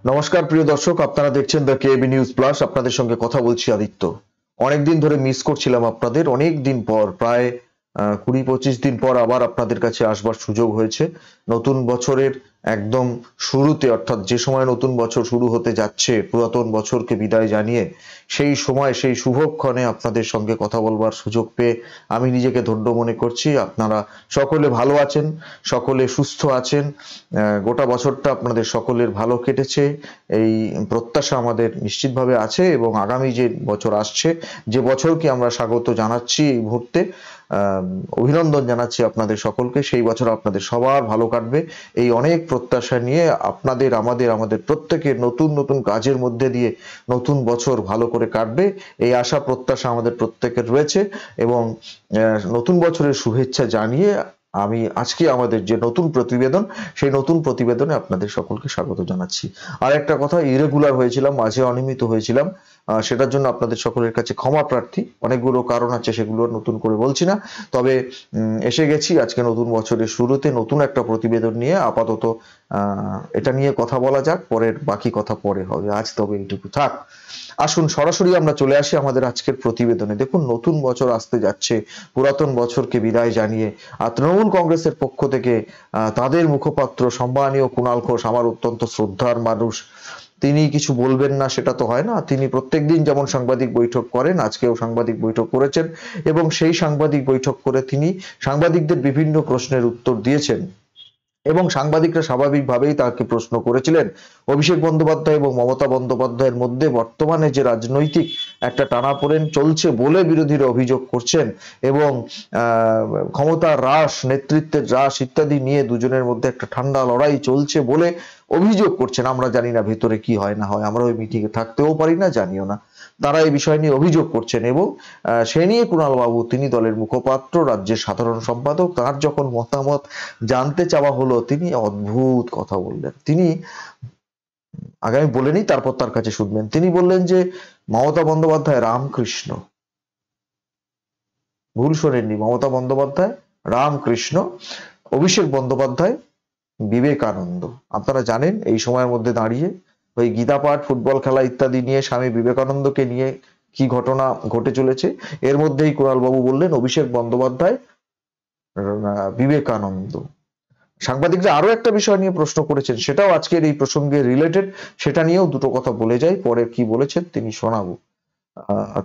নমস্কার প্রিয় দর্শক, আপনারা দেখছেন দ্য কেবি নিউজ প্লাস। আপনাদের সঙ্গে কথা বলছি আদিত্য। অনেকদিন ধরে মিস করছিলাম আপনাদের, অনেক দিন পর, প্রায় 20-25 দিন পর আবার আপনাদের কাছে আসবার সুযোগ হয়েছে। নতুন বছরের একদম শুরুতে, অর্থাৎ যে সময় নতুন বছর শুরু হতে যাচ্ছে, পুরাতন বছরকে বিদায় জানিয়ে সেই সময়, সেই শুভক্ষণে আপনাদের সঙ্গে কথা বলবার সুযোগ পেয়ে আমি নিজেকে ধন্য মনে করছি। আপনারা সকলে ভালো আছেন, সকলে সুস্থ আছেন, গোটা বছরটা আপনাদের সকলের ভালো কেটেছে এই প্রত্যাশা আমাদের নিশ্চিতভাবে আছে। এবং আগামী যে বছর আসছে, যে বছরকে আমরা স্বাগত জানাচ্ছি এই মুহূর্তে, অভিনন্দন জানাচ্ছি আপনাদের সকলকে, সেই বছর আপনাদের সবার ভালো কাটবে এই অনেক প্রত্যাশা নিয়ে আপনাদের, আমাদের প্রত্যেকের নতুন নতুন কাজের মধ্যে দিয়ে নতুন বছর ভালো করে কাটবে এই আশা প্রত্যাশা আমাদের প্রত্যেকের রয়েছে। এবং নতুন বছরের শুভেচ্ছা জানিয়ে আমি আজকে আমাদের যে নতুন প্রতিবেদন, সেই নতুন প্রতিবেদনে আপনাদের সকলকে স্বাগত জানাচ্ছি। আর একটা কথা, ইরেগুলার হয়েছিলাম, মাঝে অনিয়মিত হয়েছিলাম, সেটার জন্য আপনাদের সকলের কাছে ক্ষমা প্রার্থী। অনেকগুলো কারণ আছে, সেগুলো নতুন করে বলছি না। তবে এসে গেছি আজকে নতুন বছরের শুরুতে নতুন একটা প্রতিবেদন নিয়ে। আপাতত এটা নিয়ে কথা বলা যাক, পরের বাকি কথা পরে হবে, আজ তবে এইটুকু থাক। আসুন সরাসরি আমরা চলে আসি আমাদের আজকের প্রতিবেদনে। দেখুন, নতুন বছর আসতে যাচ্ছে, পুরাতন বছরকে বিদায় জানিয়ে আর তৃণমূল কংগ্রেসের পক্ষ থেকে তাদের মুখপাত্র সম্মানীয় কুণাল ঘোষ, আমার অত্যন্ত শ্রদ্ধার মানুষ, তিনি কিছু বলবেন না সেটা তো হয় না। তিনি প্রত্যেকদিন যেমন সাংবাদিক বৈঠক করেন, আজকেও সাংবাদিক বৈঠক করেছেন এবং সেই সাংবাদিক বৈঠক করে তিনি সাংবাদিকদের বিভিন্ন প্রশ্নের উত্তর দিয়েছেন। এবং সাংবাদিকরা স্বাভাবিকভাবেই তাকে প্রশ্ন করেছিলেন অভিষেক বন্দ্যোপাধ্যায় এবং মমতা বন্দ্যোপাধ্যায়ের মধ্যে বর্তমানে যে রাজনৈতিক একটা টানাপোড়েন চলছে বলে বিরোধীরা অভিযোগ করছেন, এবং ক্ষমতার হ্রাস, নেতৃত্বের হ্রাস ইত্যাদি নিয়ে দুজনের মধ্যে একটা ঠান্ডা লড়াই চলছে বলে অভিযোগ করছেন। আমরা জানি না ভেতরে কি হয় না হয়, আমরা ওই মিটিংয়ে থাকতেও পারি না, জানিও না। তারা এই বিষয় নিয়ে অভিযোগ করছেন এবং সে নিয়ে কুণাল বাবু, তিনি দলের মুখপাত্র, রাজ্যের সাধারণ সম্পাদক, তার যখন মতামত জানতে চাওয়া হলো, তিনি অদ্ভুত কথা বললেন। তিনি আগে আমি বলে নিই, তারপর তার কাছে শুনবেন। তিনি বললেন যে মমতা বন্দ্যোপাধ্যায় রামকৃষ্ণ। ভুল শোনেননি, মমতা বন্দ্যোপাধ্যায় রামকৃষ্ণ, অভিষেক বন্দ্যোপাধ্যায় বিবেকানন্দ। আপনারা জানেন এই সময়ের মধ্যে দাঁড়িয়ে ওই গীতা পাঠ, ফুটবল খেলা ইত্যাদি নিয়ে স্বামী বিবেকানন্দকে নিয়ে কি ঘটনা ঘটে চলেছে, এর মধ্যেই কুণাল বাবু বললেন অভিষেক বন্দ্যোপাধ্যায় বিবেকানন্দ। সাংবাদিকরা আরো একটা বিষয় নিয়ে প্রশ্ন করেছেন, সেটাও আজকের এই প্রসঙ্গে রিলেটেড, সেটা নিয়েও দুটো কথা বলে যাই, পরে কি বলেছেন তিনি শোনাবো।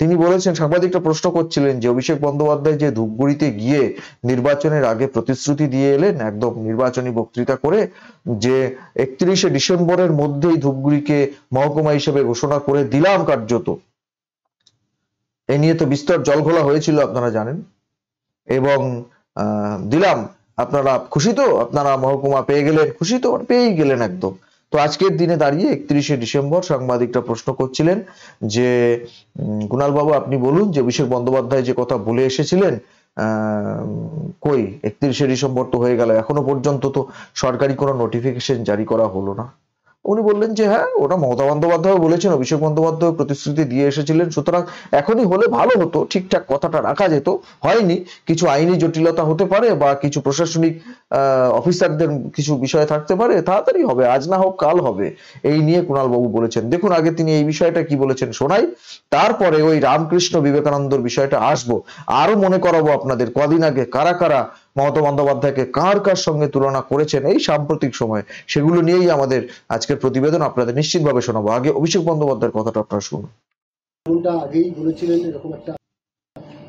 তিনি বলেছেন, সাংবাদিকরা প্রশ্ন করছিলেন যে অভিষেক বন্দ্যোপাধ্যায় যে ধূপগুড়িতে গিয়ে নির্বাচনের আগে প্রতিশ্রুতি দিয়ে এলেন, একদম নির্বাচনী বক্তৃতা করে, যে 31শে ডিসেম্বরের মধ্যেই ধূপগুড়িকে মহকুমা হিসেবে ঘোষণা করে দিলাম কার্যত। এ নিয়ে তো বিস্তর জলঘোলা হয়েছিল, আপনারা জানেন। এবং দিলাম, আপনারা খুশি তো? আপনারা মহকুমা পেয়ে গেলেন, খুশি তো? পেয়েই গেলেন একদম। তো আজকের দিনে দাঁড়িয়ে 31শে ডিসেম্বর সাংবাদিকরা প্রশ্ন করছিলেন যে কুণাল বাবু, আপনি বলুন যে অভিষেক বন্দ্যোপাধ্যায় যে কথা বলে এসেছিলেন, কই 31শে ডিসেম্বর তো হয়ে গেল, এখনো পর্যন্ত তো সরকারি কোনো নোটিফিকেশন জারি করা হলো না। উনি বললেন যে হ্যাঁ, ওটা মমতা বন্দ্যোপাধ্যায় বলেছেন, অভিষেক বন্দ্যোপাধ্যায় প্রতিশ্রুতি দিয়ে এসেছিলেন, সুতরাং এখনই হলে ভালো হতো, ঠিকঠাক কথাটা রাখা যেত। হয়নি, কিছু আইনি জটিলতা হতে পারে বা কিছু প্রশাসনিক অফিসারদের কিছু বিষয় থাকতে পারে, তাড়াতাড়ি হবে, আজ না হোক কাল হবে, এই নিয়ে কুণাল বাবু বলেছেন। দেখুন আগে তিনি এই বিষয়টা কি বলেছেন শোনাই, তারপরে ওই রামকৃষ্ণ বিবেকানন্দর বিষয়টা আসবো। আরো মনে করাবো আপনাদের, কদিন আগে কারা কারা মমতা বন্দ্যোপাধ্যায়কে কার কার সঙ্গে তুলনা করেছেন এই সাম্প্রতিক সময়ে, সেগুলো নিয়েই আমাদের আজকের প্রতিবেদন আপনাদের নিশ্চিতভাবে শোনাবো। আগে অভিষেক বন্দ্যোপাধ্যায়ের কথাটা আপনারা শুনুন। আগেই বলেছিলেন এরকম একটা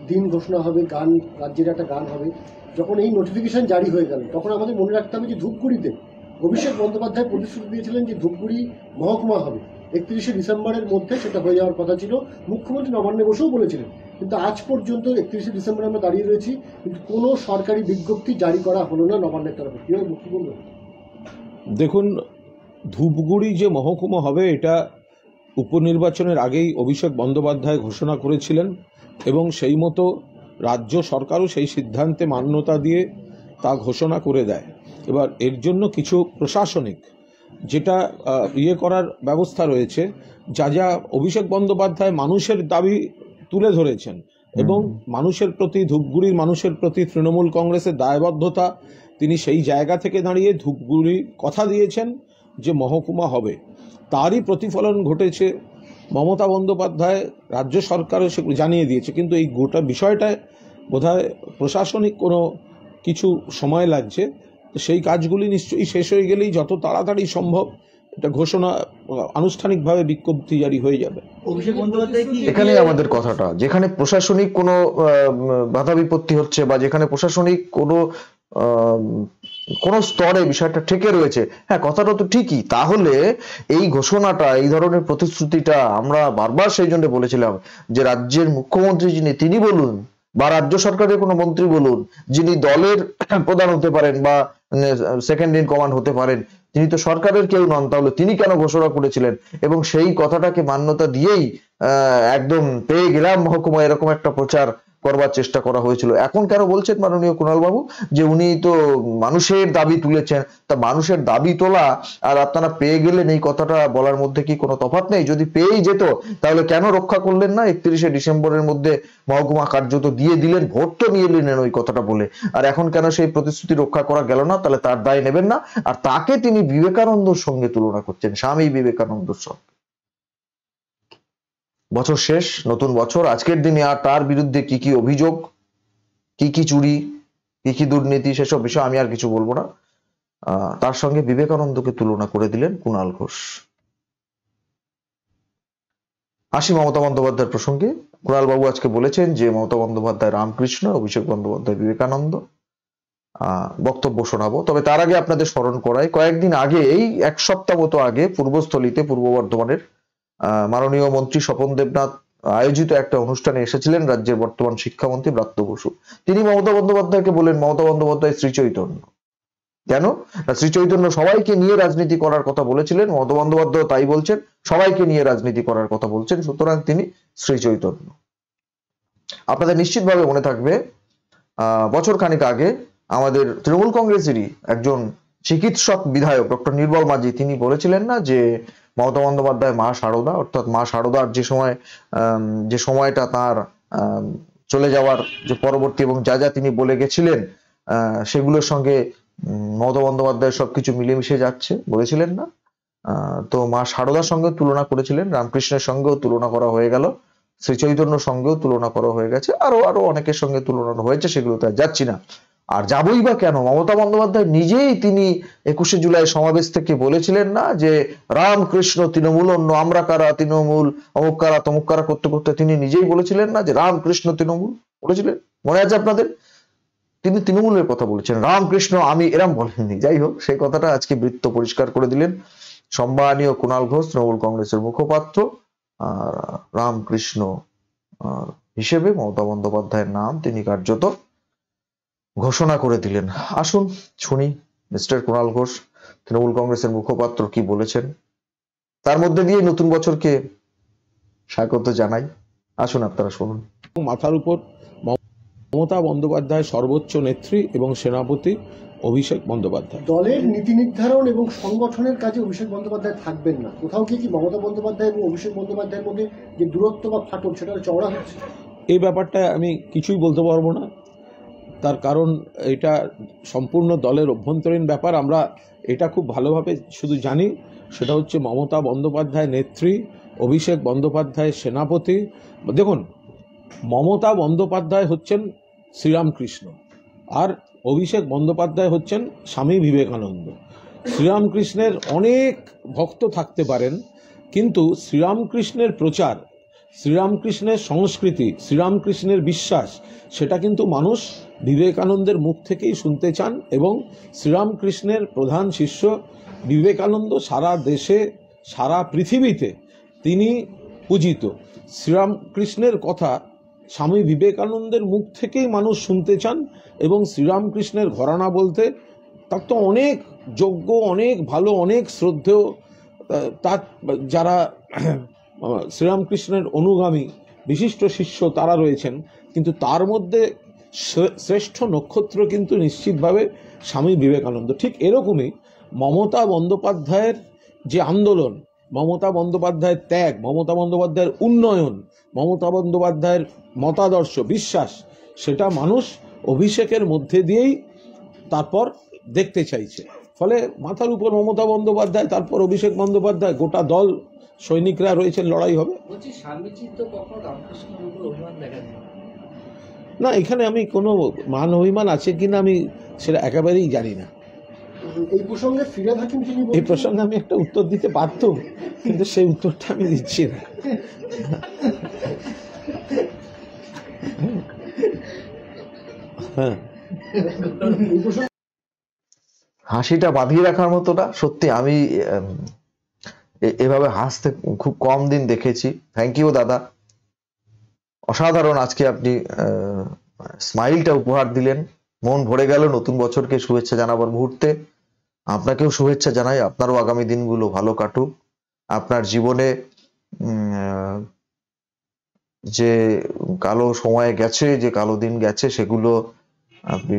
দিন ঘোষণা হবে, গান, রাজ্যের একটা গান হবে। যখন এই নোটিফিকেশন জারি হয়ে গেল, তখন আমাদের মনে রাখতে হবে যে ধূপগুড়িতে অভিষেক বন্দ্যোপাধ্যায় প্রতিশ্রুতি দিয়েছিলেন যে ধূপগুড়ি মহকুমা হবে 31শে ডিসেম্বরের মধ্যে, সেটা হয়ে যাওয়ার কথা ছিল। মুখ্যমন্ত্রী নবান্নে বসেও বলেছিলেন, কিন্তু আজ পর্যন্ত 31শে ডিসেম্বরে আমরা দাঁড়িয়ে রয়েছি, কিন্তু কোনো সরকারি বিজ্ঞপ্তি জারি করা হলো না নবান্নের তরফে। কি বলবেন? দেখুন, ধূপগুড়ি যে মহকুমা হবে এটা উপনির্বাচনের আগেই অভিষেক বন্দ্যোপাধ্যায় ঘোষণা করেছিলেন এবং সেই মতো রাজ্য সরকারও সেই সিদ্ধান্তে মান্যতা দিয়ে তা ঘোষণা করে দেয়। এবার এর জন্য কিছু প্রশাসনিক যেটা করার ব্যবস্থা রয়েছে, যা যা অভিষেক বন্দ্যোপাধ্যায় মানুষের দাবি তুলে ধরেছেন এবং মানুষের প্রতি, ধূপগুড়ির মানুষের প্রতি তৃণমূল কংগ্রেসের দায়বদ্ধতা, তিনি সেই জায়গা থেকে দাঁড়িয়ে ধূপগুড়ি কথা দিয়েছেন যে মহকুমা হবে তারই প্রতিফলন ঘটেছে। মমতা বন্দ্যোপাধ্যায় রাজ্য সরকারও সেগুলো জানিয়ে দিয়েছে, কিন্তু এই গোটা বিষয়টায় বোধহয় প্রশাসনিক কোনো কিছু সময় লাগছে। তো সেই কাজগুলি নিশ্চয়ই শেষ হয়ে গেলেই যত তাড়াতাড়ি সম্ভব এটা ঘোষণা আনুষ্ঠানিকভাবে বিজ্ঞপ্তি জারি হয়ে যাবে। অভিষেক বন্দ্যোপাধ্যায় কি এখানেই আমাদের কথাটা, যেখানে প্রশাসনিক কোনো বাধা বিপত্তি হচ্ছে বা যেখানে প্রশাসনিক কোনো স্তরে বিষয়টা ঠেকে রয়েছে, হ্যাঁ কথাটা তো ঠিকই, তাহলে এই ঘোষণাটা, এই ধরনের প্রতিশ্রুতিটা আমরা বারবার সেই জন্য বলেছিলাম যে রাজ্যের মুখ্যমন্ত্রী যিনি, তিনি বলুন বা রাজ্য সরকারের কোনো মন্ত্রী বলুন, যিনি দলের প্রধান হতে পারেন বা সেকেন্ড ইন কমান্ড হতে পারেন, তিনি তো সরকারের কেউ নন, তাহলে তিনি কেন ঘোষণা করেছিলেন? এবং সেই কথাটাকে মান্যতা দিয়েই একদম পেয়ে গেলাম মহকুমা, এরকম একটা প্রচার করবার চেষ্টা করা হয়েছিল। এখন কেন বলছেন মাননীয় কুণাল বাবু যে উনি তো মানুষের দাবি তুলেছেন? তা মানুষের দাবি তোলা আর আপনারা পেয়ে গেলেন, এই কথাটা বলার মধ্যে কি কোনো তফাৎ নেই? যদি পেয়েই যেত তাহলে কেন রক্ষা করলেন না? 31শে ডিসেম্বরের মধ্যে মহকুমা কার্যত দিয়ে দিলেন, ভোট তো নিয়ে নিলেন ওই কথাটা বলে, আর এখন কেন সেই প্রতিশ্রুতি রক্ষা করা গেল না? তাহলে তার দায় নেবেন না। আর তাকে তিনি বিবেকানন্দর সঙ্গে তুলনা করছেন, স্বামী বিবেকানন্দর সঙ্গে। বছর শেষ, নতুন বছর, আজকের দিনে আর তার বিরুদ্ধে কি কি অভিযোগ, কি কি চুরি, কি কি দুর্নীতি, সেসব বিষয় আমি আর কিছু বলবো না। তার সঙ্গে বিবেকানন্দকে তুলনা করে দিলেন কুণাল ঘোষ। আসি মমতা বন্দ্যোপাধ্যায়ের প্রসঙ্গে। কুণাল বাবু আজকে বলেছেন যে মমতা বন্দ্যোপাধ্যায় রামকৃষ্ণ, অভিষেক বন্দ্যোপাধ্যায় বিবেকানন্দ। বক্তব্য শোনাবো, তবে তার আগে আপনাদের স্মরণ করাই, কয়েকদিন আগে, এই এক সপ্তাহ মতো আগে, পূর্বস্থলীতে, পূর্ব বর্ধমানের মাননীয় মন্ত্রী স্বপন দেবনাথ আয়োজিত একটা অনুষ্ঠানে এসেছিলেন রাজ্যের বর্তমান শিক্ষামন্ত্রী ব্রাত্য বসু। তিনি মমতা বন্দ্যোপাধ্যায়কে বলেন মমতা বন্দ্যোপাধ্যায় শ্রী চৈতন্য। কেন? শ্রী চৈতন্য সবাইকে নিয়ে রাজনীতি করার কথা বলেছিলেন, মমতা বন্দ্যোপাধ্যায় তাই বলছেন, সবাইকে নিয়ে রাজনীতি করার কথা বলছেন, সুতরাং তিনি শ্রী চৈতন্য। আপনাদের নিশ্চিতভাবে মনে থাকবে বছর খানিক আগে আমাদের তৃণমূল কংগ্রেসেরই একজন চিকিৎসক বিধায়ক ডক্টর নির্মল মাঝি, তিনি বলেছিলেন না যে মমতা বন্দ্যোপাধ্যায় মা শারদা, অর্থাৎ মা শারদার যে সময়টা তার চলে যাওয়ার যে পরবর্তী এবং যা যা তিনি বলে গেছিলেন সেগুলোর সঙ্গে মমতা বন্দ্যোপাধ্যায় সবকিছু মিলেমিশে যাচ্ছে, বলেছিলেন না? তো মা শারদার সঙ্গে তুলনা করেছিলেন, রামকৃষ্ণের সঙ্গেও তুলনা করা হয়ে গেল, শ্রী চৈতন্যর সঙ্গেও তুলনা করা হয়ে গেছে, আরো অনেকের সঙ্গে তুলনা হয়েছে, সেগুলোতে যাচ্ছি না। আর যাবই বা কেন? মমতা বন্দ্যোপাধ্যায় নিজেই তিনি 21শে জুলাই সমাবেশ থেকে বলেছিলেন না যে রামকৃষ্ণ তৃণমূল অন্য, আমরা কারা তৃণমূল, অমুক কারা তমুক কারা করতে করতে তিনি নিজেই বলেছিলেন না যে রামকৃষ্ণ তৃণমূল? বলেছিলেন, মনে আছে আপনাদের? তিনি তৃণমূলের কথা বলেছেন, রামকৃষ্ণ আমি, এরম বলেননি। যাই হোক, সেই কথাটা আজকে বৃত্ত পরিষ্কার করে দিলেন সম্মানীয় কুণাল ঘোষ, তৃণমূল কংগ্রেসের মুখপাত্র। রামকৃষ্ণ হিসেবে মমতা বন্দ্যোপাধ্যায়ের নাম তিনি কার্যত ঘোষণা করে দিলেন। আসুন শুনি মিস্টার কুণাল ঘোষ, তৃণমূল কংগ্রেসের মুখপাত্র, কি বলেছেন, তার মধ্যে দিয়ে নতুন বছরকে স্বাগত জানাই। আসুন আপনারা শুনুন। মাথার উপর মমতা বন্দ্যোপাধ্যায় সর্বোচ্চ নেত্রী এবং সেনাপতি অভিষেক বন্দ্যোপাধ্যায়। দলের নীতি নির্ধারণ এবং সংগঠনের কাজে অভিষেক বন্দ্যোপাধ্যায় থাকবেন না। কোথাও কি মমতা বন্দ্যোপাধ্যায় এবং অভিষেক বন্দ্যোপাধ্যায়ের মধ্যে যে দূরত্ব বা ফাটল, সেটা চওড়া হচ্ছে? এই ব্যাপারটা আমি কিছুই বলতে পারবো না, তার কারণ এটা সম্পূর্ণ দলের অভ্যন্তরীণ ব্যাপার। আমরা এটা খুব ভালোভাবে শুধু জানি, সেটা হচ্ছে মমতা বন্দ্যোপাধ্যায় নেত্রী, অভিষেক বন্দ্যোপাধ্যায় সেনাপতি। দেখুন, মমতা বন্দ্যোপাধ্যায় হচ্ছেন শ্রীরামকৃষ্ণ আর অভিষেক বন্দ্যোপাধ্যায় হচ্ছেন স্বামী বিবেকানন্দ। শ্রীরামকৃষ্ণের অনেক ভক্ত থাকতে পারেন, কিন্তু শ্রীরামকৃষ্ণের প্রচার, শ্রীরামকৃষ্ণের সংস্কৃতি, শ্রীরামকৃষ্ণের বিশ্বাস, সেটা কিন্তু মানুষ বিবেকানন্দের মুখ থেকেই শুনতে চান। এবং শ্রীরামকৃষ্ণের প্রধান শিষ্য বিবেকানন্দ সারা দেশে, সারা পৃথিবীতে তিনি পূজিত। শ্রীরামকৃষ্ণের কথা স্বামী বিবেকানন্দের মুখ থেকেই মানুষ শুনতে চান। এবং শ্রীরামকৃষ্ণের ঘরানা বলতে তার তো অনেক যোগ্য, অনেক ভালো, অনেক শ্রদ্ধেয়, তার যারা শ্রীরামকৃষ্ণের অনুগামী বিশিষ্ট শিষ্য তারা রয়েছেন, কিন্তু তার মধ্যে শ্রেষ্ঠ নক্ষত্র কিন্তু নিশ্চিতভাবে স্বামী বিবেকানন্দ। ঠিক এরকমই মমতা বন্দ্যোপাধ্যায়ের যে আন্দোলন, মমতা বন্দ্যোপাধ্যায়ের ত্যাগ, মমতা বন্দ্যোপাধ্যায়ের উন্নয়ন, মমতা বন্দ্যোপাধ্যায়ের মতাদর্শ, বিশ্বাস, সেটা মানুষ অভিষেকের মধ্যে দিয়েই তারপর দেখতে চাইছে। ফলে মাথার উপর মমতা বন্দ্যোপাধ্যায়, তারপর অভিষেক বন্দ্যোপাধ্যায়, গোটা দল সৈনিকরা রয়েছেন, লড়াই হবে। বলছি স্বামীজি তো কখনো রামকৃষ্ণের উপর অভিমান দেখাননি। না, এখানে আমি কোনো মান অভিমান আছে কিনা আমি সেটা একেবারেই জানি না। এই প্রসঙ্গে ফিরাদ হাকিম তিনি এই বলছেন, প্রসঙ্গে আমি একটা উত্তর দিতে পারতাম, কিন্তু সেই উত্তরটা আমি দিচ্ছি না। হ্যাঁ, এই প্রসঙ্গে হাসিটা বাঁধিয়ে রাখার মতো না, সত্যি আমি এভাবে হাসতে খুব কম দিন দেখেছি। থ্যাংক ইউ দাদা, অসাধারণ। আজকে আপনি স্মাইলটা উপহার দিলেন, মন ভরে গেল নতুন বছরকে শুভেচ্ছা জানাবার মুহূর্তে। আপনাকেও শুভেচ্ছা জানাই, আপনারও আগামী দিনগুলো ভালো কাটুক। আপনার জীবনে যে কালো সময় গেছে, যে কালো দিন গেছে, সেগুলো আপনি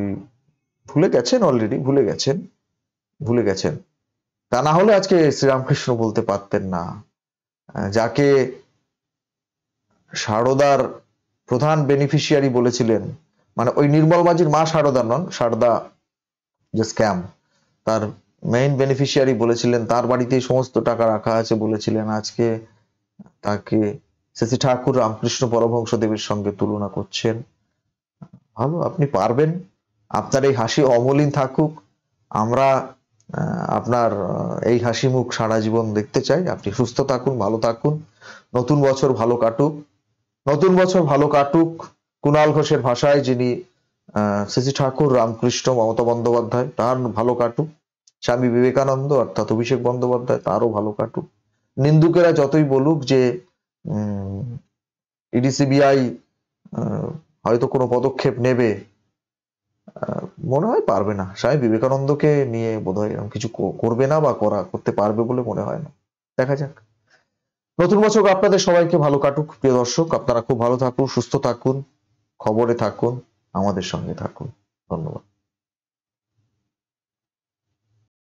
ভুলে গেছেন, অলরেডি ভুলে গেছেন। তা না হলে আজকে শ্রীরামকৃষ্ণ বলতে পারতেন না। যাকে সারদার প্রধান বেনিফিশিয়ারি বলেছিলেন, মানে ওই নির্মল মাঝির মা সারদা নন, সারদা যে স্ক্যাম, তার মেইন বেনিফিশিয়ারি বলেছিলেন, তার বাড়িতেই সমস্ত টাকা রাখা আছে বলেছিলেন, আজকে তাকে শ্রী ঠাকুর রামকৃষ্ণ পরমহংসদেবের সঙ্গে তুলনা করছেন। ভালো, আপনি পারবেন। আপনার এই হাসি অমলিন থাকুক। আমরা আপনার এই হাসি মুখ সারা জীবন দেখতে চাই। আপনি সুস্থ থাকুন, ভালো থাকুন, নতুন বছর ভালো কাটুক, নতুন বছর ভালো কাটুক। কুণাল ঘোষের ভাষায় যিনি শ্রী ঠাকুর রামকৃষ্ণ মমতা বন্দ্যোপাধ্যায়, তার ভালো কাটুক। স্বামী বিবেকানন্দ অর্থাৎ অভিষেক বন্দ্যোপাধ্যায়, তারও ভালো কাটুক। নিন্দুকেরা যতই বলুক যে ইডি সিবিআই হয়তো কোনো পদক্ষেপ নেবে, মনে হয় পারবে না। স্বামী বিবেকানন্দকে নিয়ে বোধহয় এরকম কিছু করবে না বা করতে পারবে বলে মনে হয় না। দেখা যাক। নতুন বছর আপনাদের সবাইকে ভালো কাটুক। প্রিয় দর্শক, আপনারা খুব ভালো থাকুন, সুস্থ থাকুন, খবরে থাকুন, আমাদের সঙ্গে থাকুন।